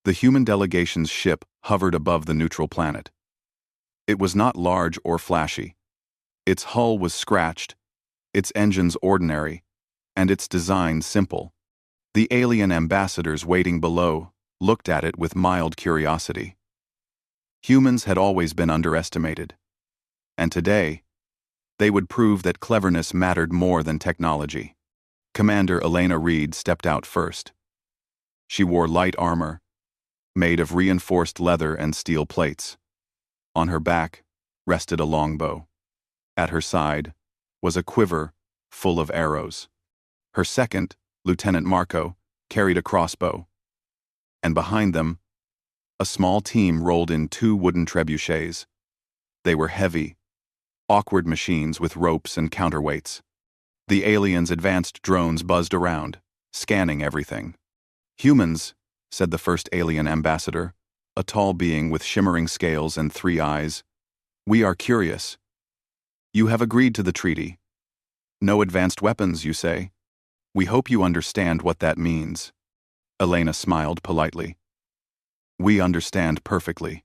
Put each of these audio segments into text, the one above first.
The human delegation's ship hovered above the neutral planet. It was not large or flashy. Its hull was scratched, its engines ordinary, and its design simple. The alien ambassadors waiting below looked at it with mild curiosity. Humans had always been underestimated. And today, they would prove that cleverness mattered more than technology. Commander Elena Reed stepped out first. She wore light armor, made of reinforced leather and steel plates. On her back rested a longbow. At her side was a quiver full of arrows. Her second, Lieutenant Marco, carried a crossbow. And behind them, a small team rolled in 2 wooden trebuchets. They were heavy, awkward machines with ropes and counterweights. The aliens' advanced drones buzzed around, scanning everything. "Humans," said the first alien ambassador, a tall being with shimmering scales and 3 eyes. "We are curious. You have agreed to the treaty. No advanced weapons, you say? We hope you understand what that means." Elena smiled politely. "We understand perfectly.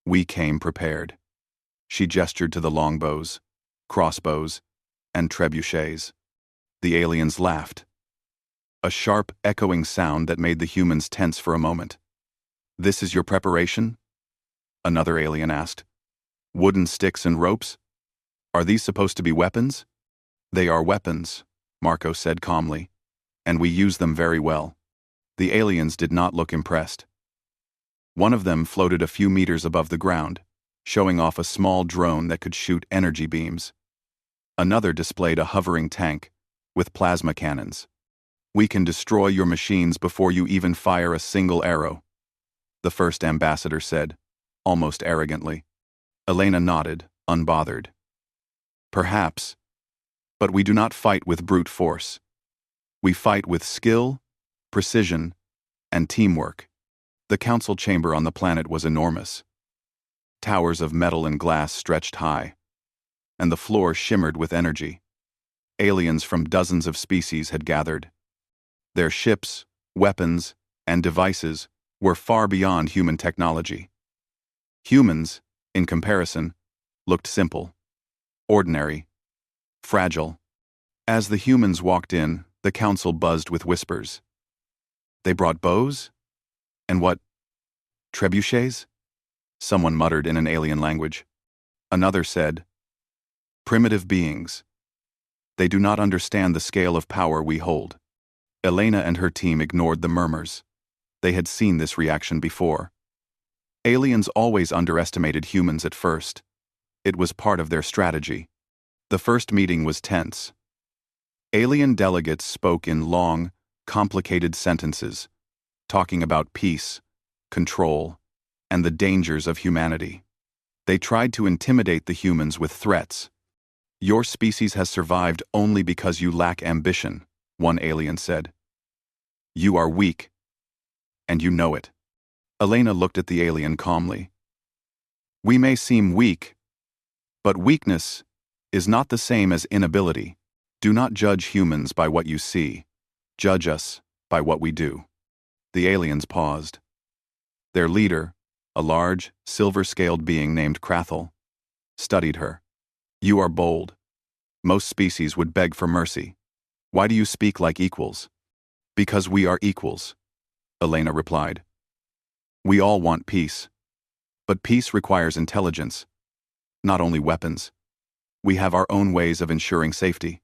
We came prepared." She gestured to the longbows, crossbows, and trebuchets. The aliens laughed. A sharp, echoing sound that made the humans tense for a moment. "This is your preparation?" Another alien asked. "Wooden sticks and ropes? Are these supposed to be weapons?" "They are weapons," Marco said calmly, "and we use them very well." The aliens did not look impressed. One of them floated a few meters above the ground, showing off a small drone that could shoot energy beams. Another displayed a hovering tank with plasma cannons. "We can destroy your machines before you even fire a single arrow," the first ambassador said, almost arrogantly. Elena nodded, unbothered. "Perhaps, but we do not fight with brute force. We fight with skill, precision, and teamwork." The council chamber on the planet was enormous. Towers of metal and glass stretched high, and the floor shimmered with energy. Aliens from dozens of species had gathered. Their ships, weapons, and devices were far beyond human technology. Humans, in comparison, looked simple, ordinary, fragile. As the humans walked in, the council buzzed with whispers. "They brought bows? And what? Trebuchets?" Someone muttered in an alien language. Another said, "Primitive beings. They do not understand the scale of power we hold." Elena and her team ignored the murmurs. They had seen this reaction before. Aliens always underestimated humans at first. It was part of their strategy. The first meeting was tense. Alien delegates spoke in long, complicated sentences, talking about peace, control, and the dangers of humanity. They tried to intimidate the humans with threats. "Your species has survived only because you lack ambition," one alien said. "You are weak, and you know it." Elena looked at the alien calmly. "We may seem weak, but weakness is not the same as inability. Do not judge humans by what you see. Judge us by what we do." The aliens paused. Their leader, a large, silver-scaled being named Krathel, studied her. "You are bold. Most species would beg for mercy. Why do you speak like equals?" "Because we are equals," Elena replied. "We all want peace. But peace requires intelligence, not only weapons. We have our own ways of ensuring safety."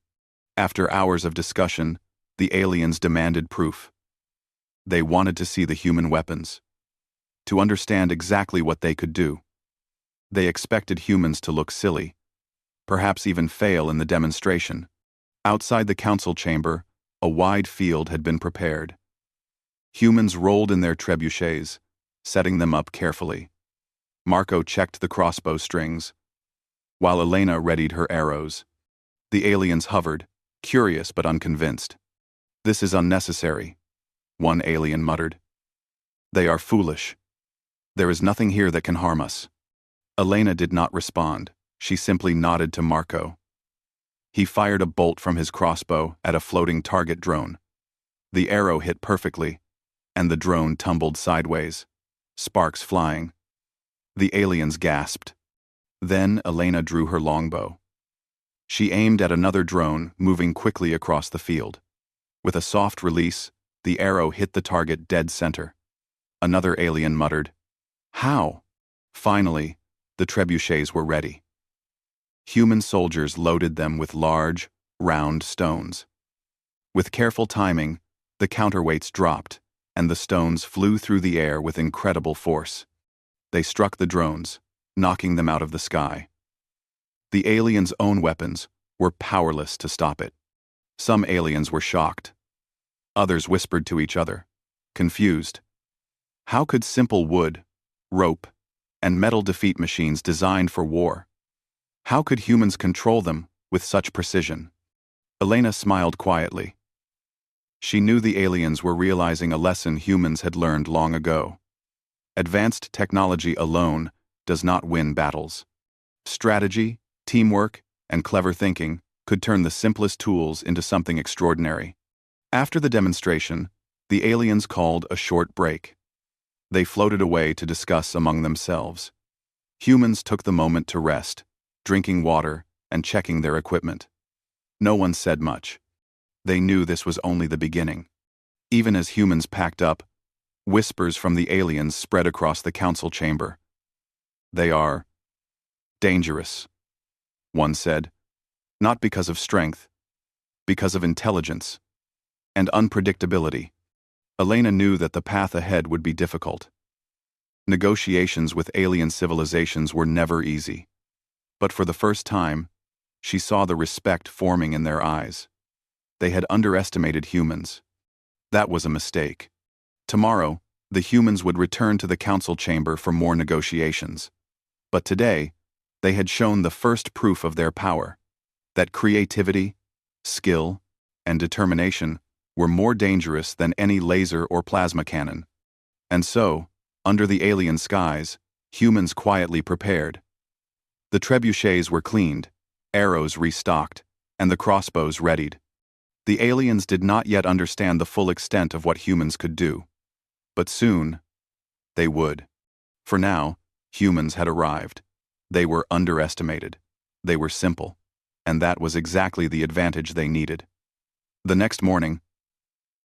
After hours of discussion, the aliens demanded proof. They wanted to see the human weapons, to understand exactly what they could do. They expected humans to look silly, perhaps even fail in the demonstration. Outside the council chamber, a wide field had been prepared. Humans rolled in their trebuchets, setting them up carefully. Marco checked the crossbow strings, while Elena readied her arrows. The aliens hovered, curious but unconvinced. "This is unnecessary," one alien muttered. "They are foolish. There is nothing here that can harm us." Elena did not respond. She simply nodded to Marco. He fired a bolt from his crossbow at a floating target drone. The arrow hit perfectly, and the drone tumbled sideways, sparks flying. The aliens gasped. Then Elena drew her longbow. She aimed at another drone moving quickly across the field. With a soft release, the arrow hit the target dead center. Another alien muttered, "How?" Finally, the trebuchets were ready. Human soldiers loaded them with large, round stones. With careful timing, the counterweights dropped, and the stones flew through the air with incredible force. They struck the drones, knocking them out of the sky. The aliens' own weapons were powerless to stop it. Some aliens were shocked. Others whispered to each other, confused. How could simple wood, rope, and metal defeat machines designed for war? How could humans control them with such precision? Elena smiled quietly. She knew the aliens were realizing a lesson humans had learned long ago. Advanced technology alone does not win battles. Strategy, teamwork, and clever thinking could turn the simplest tools into something extraordinary. After the demonstration, the aliens called a short break. They floated away to discuss among themselves. Humans took the moment to rest, drinking water and checking their equipment. No one said much. They knew this was only the beginning. Even as humans packed up, whispers from the aliens spread across the council chamber. "They are dangerous," one said, "not because of strength, because of intelligence and unpredictability." Elena knew that the path ahead would be difficult. Negotiations with alien civilizations were never easy. But for the first time, she saw the respect forming in their eyes. They had underestimated humans. That was a mistake. Tomorrow, the humans would return to the council chamber for more negotiations. But today, they had shown the first proof of their power, that creativity, skill, and determination were more dangerous than any laser or plasma cannon. And so, under the alien skies, humans quietly prepared. The trebuchets were cleaned, arrows restocked, and the crossbows readied. The aliens did not yet understand the full extent of what humans could do. But soon, they would. For now, humans had arrived. They were underestimated. They were simple. And that was exactly the advantage they needed. The next morning,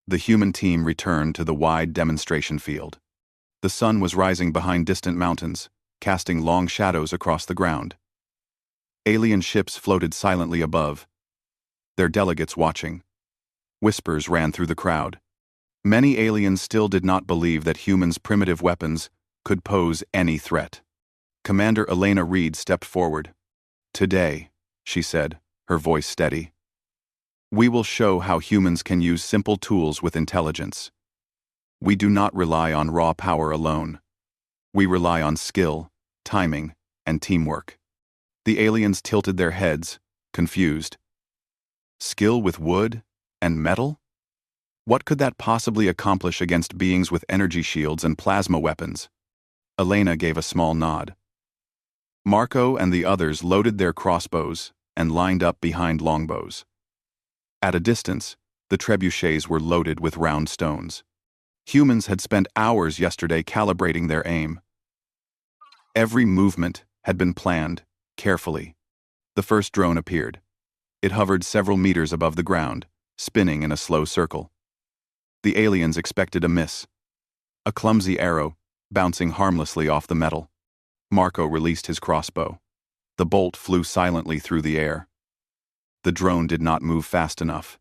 the human team returned to the wide demonstration field. The sun was rising behind distant mountains, casting long shadows across the ground. Alien ships floated silently above, their delegates watching. Whispers ran through the crowd. Many aliens still did not believe that humans' primitive weapons could pose any threat. Commander Elena Reed stepped forward. "Today," she said, her voice steady, "we will show how humans can use simple tools with intelligence. We do not rely on raw power alone. We rely on skill, timing, and teamwork." The aliens tilted their heads, confused. Skill with wood and metal? What could that possibly accomplish against beings with energy shields and plasma weapons? Elena gave a small nod. Marco and the others loaded their crossbows and lined up behind longbows. At a distance, the trebuchets were loaded with round stones. Humans had spent hours yesterday calibrating their aim. Every movement had been planned, carefully. The first drone appeared. It hovered several meters above the ground, spinning in a slow circle. The aliens expected a miss. A clumsy arrow, bouncing harmlessly off the metal. Marco released his crossbow. The bolt flew silently through the air. The drone did not move fast enough.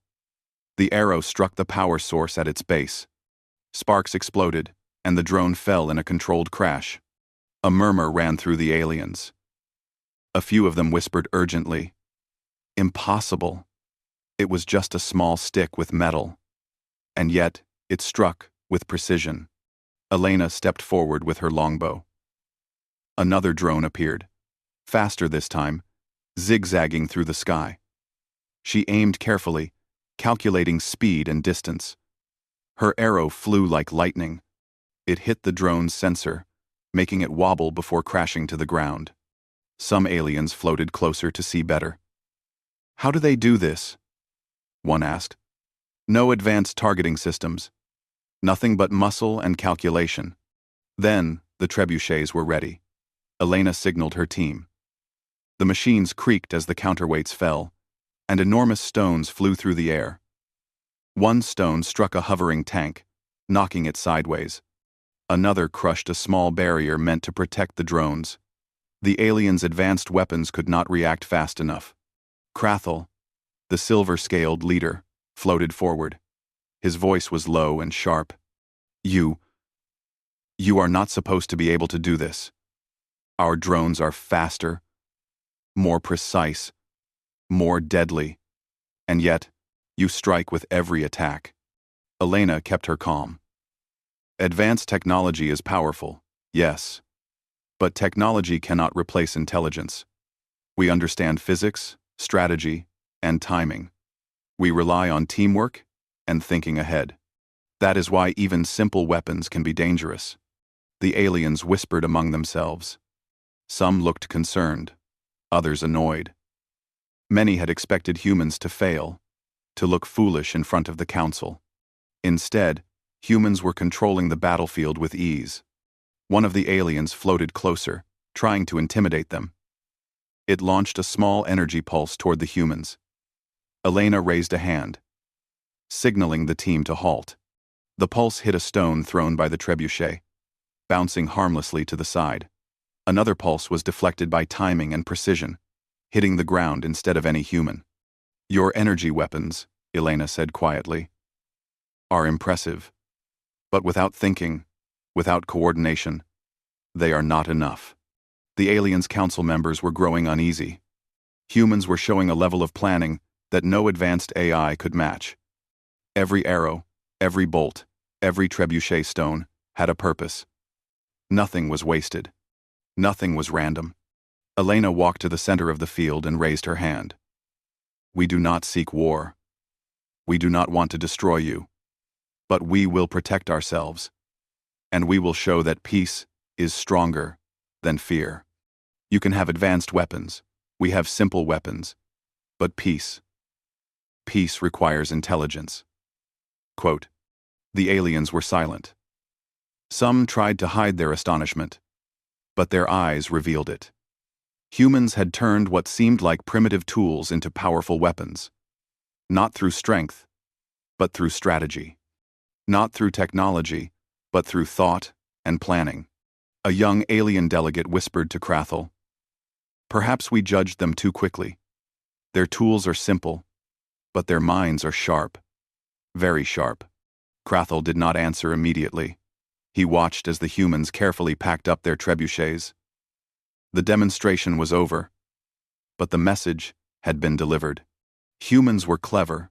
The arrow struck the power source at its base. Sparks exploded, and the drone fell in a controlled crash. A murmur ran through the aliens. A few of them whispered urgently, "Impossible. It was just a small stick with metal." And yet, it struck with precision. Elena stepped forward with her longbow. Another drone appeared, faster this time, zigzagging through the sky. She aimed carefully, calculating speed and distance. Her arrow flew like lightning. It hit the drone's sensor, making it wobble before crashing to the ground. Some aliens floated closer to see better. "How do they do this?" one asked. "No advanced targeting systems. Nothing but muscle and calculation. Then, the trebuchets were ready. Elena signaled her team. The machines creaked as the counterweights fell, and enormous stones flew through the air. One stone struck a hovering tank, knocking it sideways. Another crushed a small barrier meant to protect the drones. The aliens' advanced weapons could not react fast enough. Krathel, the silver-scaled leader, floated forward. His voice was low and sharp. You are not supposed to be able to do this. Our drones are faster, more precise, more deadly, and yet, you strike with every attack. Elena kept her calm. Advanced technology is powerful, yes, but technology cannot replace intelligence. We understand physics, strategy, and timing. We rely on teamwork and thinking ahead. That is why even simple weapons can be dangerous. The aliens whispered among themselves. Some looked concerned, others annoyed. Many had expected humans to fail, to look foolish in front of the council. Instead, humans were controlling the battlefield with ease. One of the aliens floated closer, trying to intimidate them. It launched a small energy pulse toward the humans. Elena raised a hand, signaling the team to halt. The pulse hit a stone thrown by the trebuchet, bouncing harmlessly to the side. Another pulse was deflected by timing and precision, hitting the ground instead of any human. Your energy weapons, Elena said quietly, are impressive. But without thinking, without coordination, they are not enough. The aliens' council members were growing uneasy. Humans were showing a level of planning that no advanced AI could match. Every arrow, every bolt, every trebuchet stone had a purpose. Nothing was wasted. Nothing was random. Elena walked to the center of the field and raised her hand. We do not seek war. We do not want to destroy you. But we will protect ourselves. And we will show that peace is stronger than fear. You can have advanced weapons. We have simple weapons. But peace requires intelligence. Quote, the aliens were silent. Some tried to hide their astonishment, but their eyes revealed it. Humans had turned what seemed like primitive tools into powerful weapons. Not through strength, but through strategy. Not through technology, but through thought and planning. A young alien delegate whispered to Krathel. Perhaps we judged them too quickly. Their tools are simple, but their minds are sharp. Very sharp. Krathel did not answer immediately. He watched as the humans carefully packed up their trebuchets. The demonstration was over, but the message had been delivered. Humans were clever,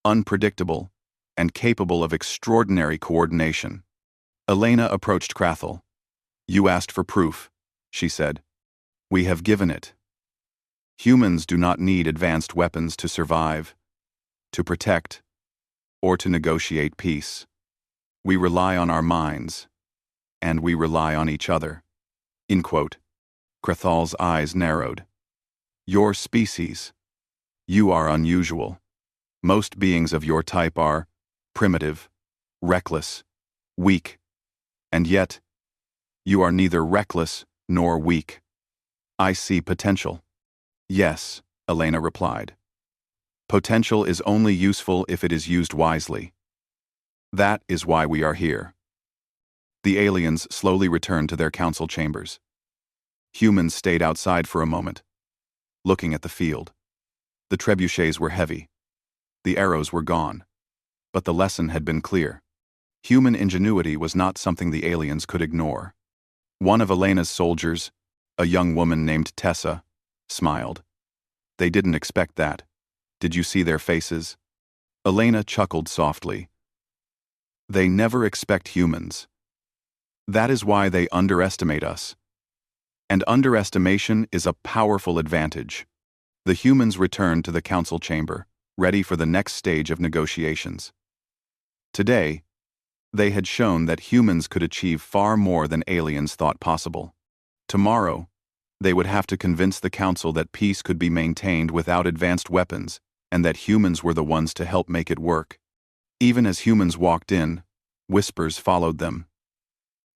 unpredictable, and capable of extraordinary coordination. Elena approached Krathel. You asked for proof, she said. We have given it. Humans do not need advanced weapons to survive, to protect, or to negotiate peace. We rely on our minds, and we rely on each other. In quote. Krathal's eyes narrowed. Your species. You are unusual. Most beings of your type are primitive, reckless, weak, and yet, you are neither reckless nor weak. I see potential. Yes, Elena replied. Potential is only useful if it is used wisely. That is why we are here. The aliens slowly returned to their council chambers. Humans stayed outside for a moment, looking at the field. The trebuchets were heavy. The arrows were gone. But the lesson had been clear. Human ingenuity was not something the aliens could ignore. One of Elena's soldiers, a young woman named Tessa, smiled. They didn't expect that. Did you see their faces? Elena chuckled softly. They never expect humans. That is why they underestimate us. And underestimation is a powerful advantage. The humans returned to the council chamber, ready for the next stage of negotiations. Today, they had shown that humans could achieve far more than aliens thought possible. Tomorrow, they would have to convince the council that peace could be maintained without advanced weapons, and that humans were the ones to help make it work. Even as humans walked in, Whispers followed them.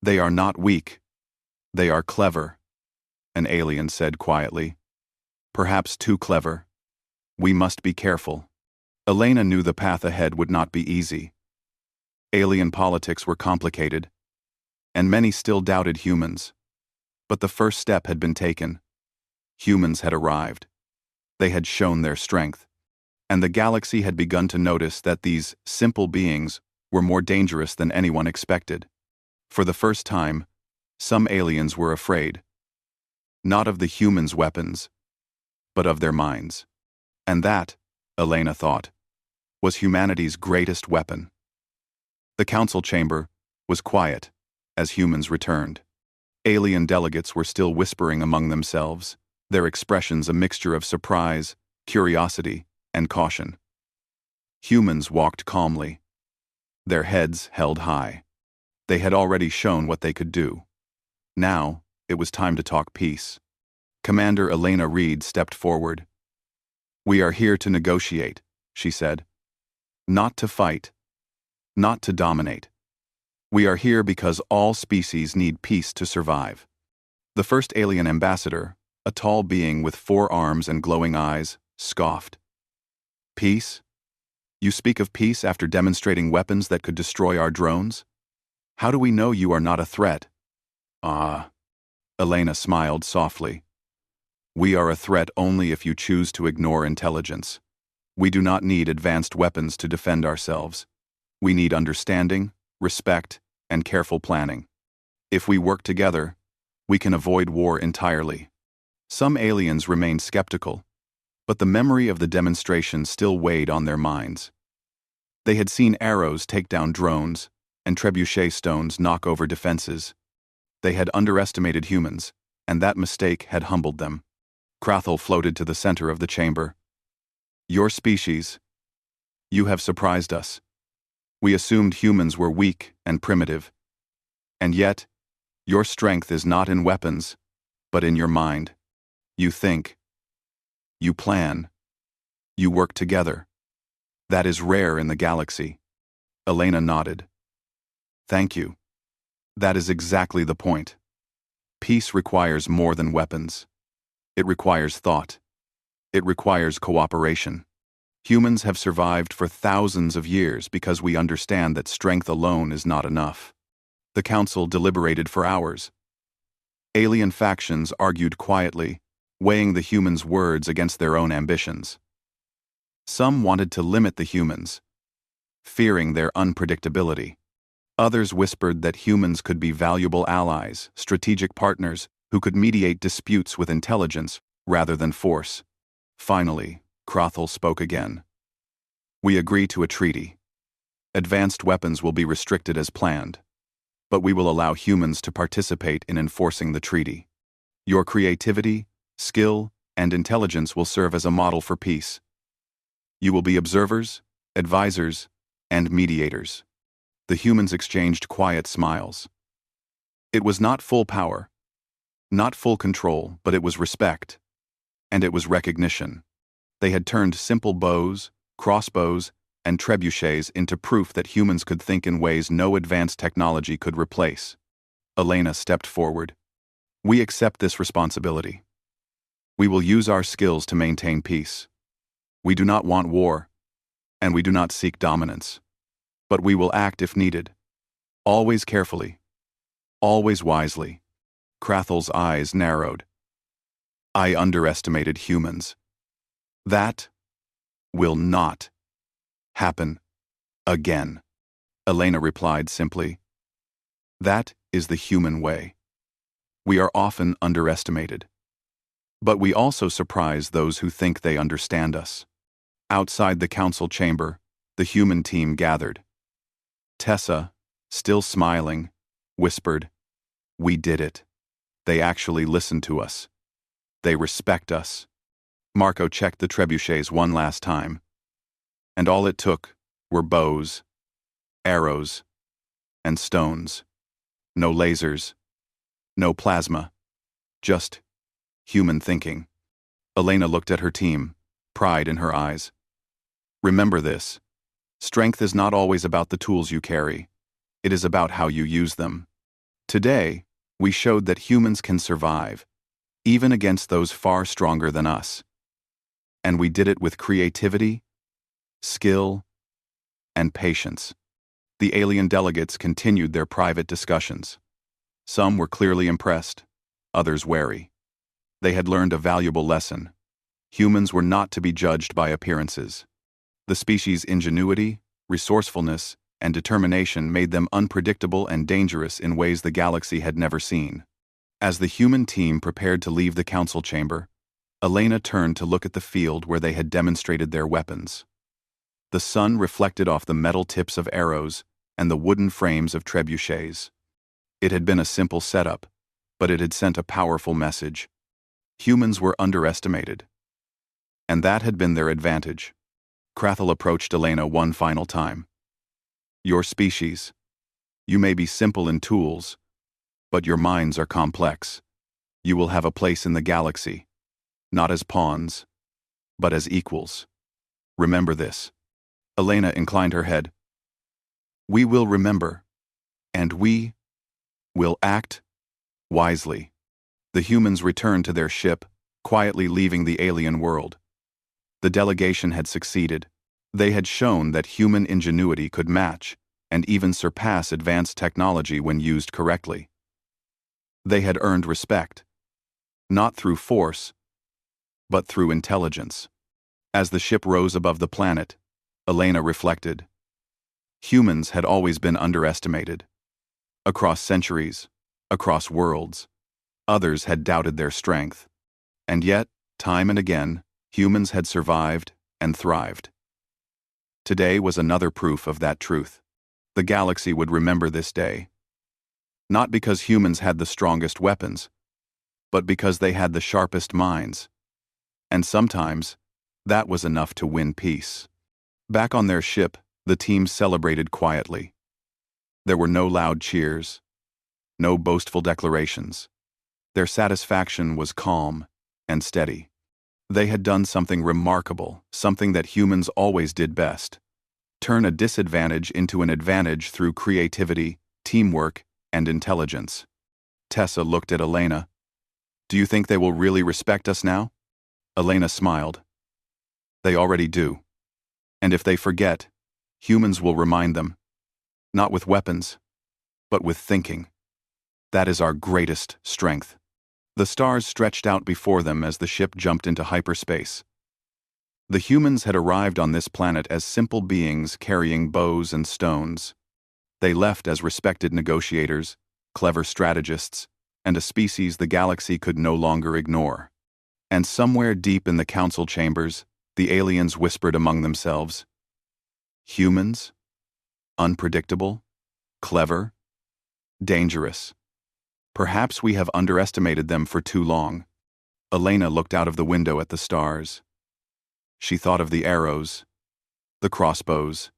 "They are not weak. They are clever," an alien said quietly. "Perhaps too clever. We must be careful." Elena knew the path ahead would not be easy. Alien politics were complicated, and many still doubted humans. But the first step had been taken. Humans had arrived. They had shown their strength. And the galaxy had begun to notice that these simple beings were more dangerous than anyone expected. For the first time, some aliens were afraid. Not of the humans' weapons, but of their minds. And that, Elena thought, was humanity's greatest weapon. The council chamber was quiet as humans returned. Alien delegates were still whispering among themselves, their expressions a mixture of surprise, curiosity, and caution. Humans walked calmly, their heads held high. They had already shown what they could do. Now, it was time to talk peace. Commander Elena Reed stepped forward. "We are here to negotiate," she said. "Not to fight. Not to dominate. We are here because all species need peace to survive." The first alien ambassador, a tall being with 4 arms and glowing eyes, scoffed. "Peace? You speak of peace after demonstrating weapons that could destroy our drones? How do we know you are not a threat?" "Ah," Elena smiled softly. "We are a threat only if you choose to ignore intelligence. We do not need advanced weapons to defend ourselves. We need understanding, respect, and careful planning. If we work together, we can avoid war entirely." Some aliens remained skeptical, but the memory of the demonstration still weighed on their minds. They had seen arrows take down drones and trebuchet stones knock over defenses. They had underestimated humans, and that mistake had humbled them. Krathel floated to the center of the chamber. "Your species. You have surprised us. We assumed humans were weak and primitive. And yet, your strength is not in weapons, but in your mind. You think. You plan. You work together. That is rare in the galaxy." Elena nodded. "Thank you. That is exactly the point. Peace requires more than weapons. It requires thought. It requires cooperation. Humans have survived for thousands of years because we understand that strength alone is not enough." The council deliberated for hours. Alien factions argued quietly, weighing the humans' words against their own ambitions. Some wanted to limit the humans, fearing their unpredictability. Others whispered that humans could be valuable allies, strategic partners who could mediate disputes with intelligence rather than force. Finally, Krathel spoke again. "We agree to a treaty. Advanced weapons will be restricted as planned, but we will allow humans to participate in enforcing the treaty. Your creativity, skill, and intelligence will serve as a model for peace. You will be observers, advisors, and mediators." The humans exchanged quiet smiles. It was not full power, not full control, but it was respect. And it was recognition. They had turned simple bows, crossbows, and trebuchets into proof that humans could think in ways no advanced technology could replace. Elena stepped forward. "We accept this responsibility. We will use our skills to maintain peace. We do not want war, and we do not seek dominance. But we will act if needed. Always carefully. Always wisely." Krathel's eyes narrowed. "I underestimated humans. That will not happen again," Elena replied simply. "That is the human way. We are often underestimated. But we also surprise those who think they understand us." Outside the council chamber, the human team gathered. Tessa, still smiling, whispered, "We did it. They actually listened to us. They respect us." Marco checked the trebuchets one last time. And all it took were bows, arrows, and stones. No lasers, no plasma, just human thinking. Elena looked at her team, pride in her eyes. "Remember this. Strength is not always about the tools you carry. It is about how you use them. Today, we showed that humans can survive, even against those far stronger than us. And we did it with creativity, skill, and patience. The alien delegates continued their private discussions. Some were clearly impressed, others wary. They had learned a valuable lesson. Humans were not to be judged by appearances. The species' ingenuity, resourcefulness, and determination made them unpredictable and dangerous in ways the galaxy had never seen. As the human team prepared to leave the council chamber, Elena turned to look at the field where they had demonstrated their weapons. The sun reflected off the metal tips of arrows and the wooden frames of trebuchets. It had been a simple setup, but it had sent a powerful message. Humans were underestimated. And that had been their advantage. Krathel approached Elena one final time. Your species. You may be simple in tools, but your minds are complex. You will have a place in the galaxy, not as pawns, but as equals. Remember this. Elena inclined her head. We will remember, and we will act wisely. The humans returned to their ship, quietly leaving the alien world. The delegation had succeeded. They had shown that human ingenuity could match and even surpass advanced technology when used correctly. They had earned respect, not through force, but through intelligence. As the ship rose above the planet, Elena reflected. Humans had always been underestimated. Across centuries, across worlds, others had doubted their strength. And yet, time and again, humans had survived and thrived. Today was another proof of that truth. The galaxy would remember this day. Not because humans had the strongest weapons, but because they had the sharpest minds. And sometimes, that was enough to win peace. Back on their ship, the team celebrated quietly. There were no loud cheers, no boastful declarations. Their satisfaction was calm and steady. They had done something remarkable, something that humans always did best. Turn a disadvantage into an advantage through creativity, teamwork, and intelligence. Tessa looked at Elena. Do you think they will really respect us now? Elena smiled. They already do. And if they forget, humans will remind them. Not with weapons, but with thinking. That is our greatest strength. The stars stretched out before them as the ship jumped into hyperspace. The humans had arrived on this planet as simple beings carrying bows and stones. They left as respected negotiators, clever strategists, and a species the galaxy could no longer ignore. And somewhere deep in the council chambers, the aliens whispered among themselves. Humans? Unpredictable? Clever? Dangerous. Perhaps we have underestimated them for too long. Elena looked out of the window at the stars. She thought of the arrows, the crossbows,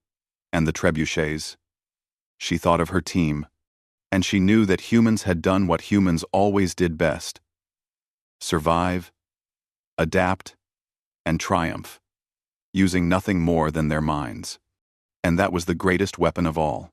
and the trebuchets. She thought of her team, and she knew that humans had done what humans always did best: survive, adapt, and triumph, using nothing more than their minds. And that was the greatest weapon of all.